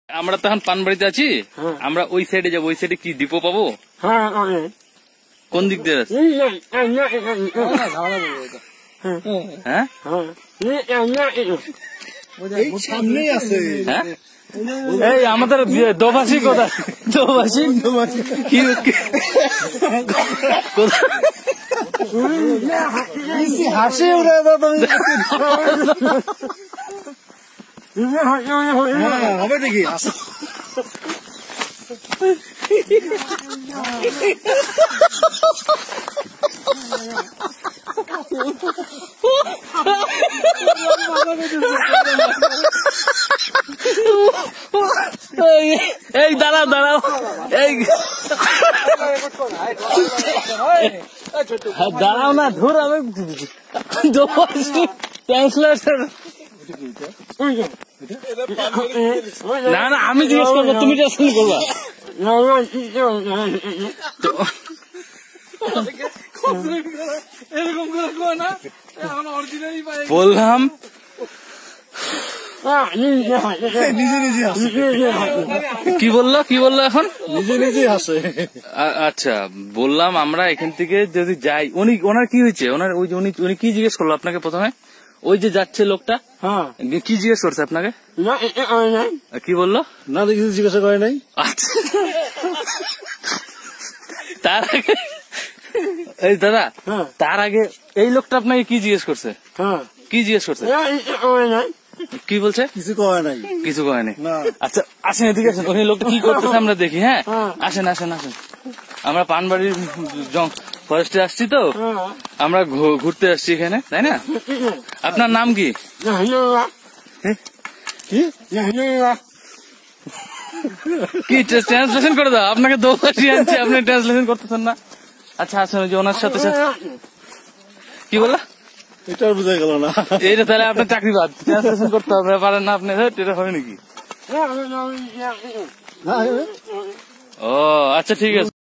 আমরা তো এখন পানবাড়িতে আছি, আমরা ওই সাইডে যাবো। ওই সাইডে কি ডিপো পাবো? কোন দিক দিয়ে আছে? হ্যাঁ সামনেই আছে। হ্যাঁ এই আমাদের দোভাষী কোথায়? দোভাষী কি হাসি উড়ে হবে নাকি? এই দাঁড়াও দাঁড়াও, এই দাঁড়াও না, ধর আমি ট্রান্সলেটর। না না আমি জিজ্ঞেস করবো, তুমি ট্রান্সলেট করবা। বললাম নিজে নিজে হাসে। কি বললো এখন? নিজে নিজে হাসে। আচ্ছা বললাম আমরা এখান থেকে যদি যাই, ওনার কি হয়েছে? ওনার ওই যে উনি কি জিজ্ঞেস করলো আপনাকে প্রথমে? ওই যে যাচ্ছে লোকটা কি জিজ্ঞেস করছে আপনাকে? কি বললো? না কিছু জিজ্ঞাসা করে নাই। আচ্ছা তার আগে এই দাদা, তার আগে এই লোকটা আপনাকে কি জিজ্ঞেস করছে? কি জিজ্ঞেস করছে? কি বলছে? কিছু কয় নাই। কিছু কয়নি। আচ্ছা আসেন এদিকে আসেন, ওই লোকটা কি করতেছে আমরা দেখি। হ্যাঁ আসেন আসেন আসেন, আমরা পানবাড়ির ফরেস্টে আসছি তো, আমরা ঘুরতে আসছি এখানে, তাই না? আপনার নাম কি? কি ট্রান্সলেশন করে দাও, আপনাকে দোষী আনছি, আপনি ট্রান্সলেশন করতেছেন না। আচ্ছা আসেন, ওই যে ওনার সাথে কি বললা? এটা বোঝা গেল না। এইটা তাহলে আপনার চাকরি বাদ, ট্রান্সলেশন করতে হবে, পারেন না আপনি? এটা হবে নাকি? ও আচ্ছা ঠিক আছে।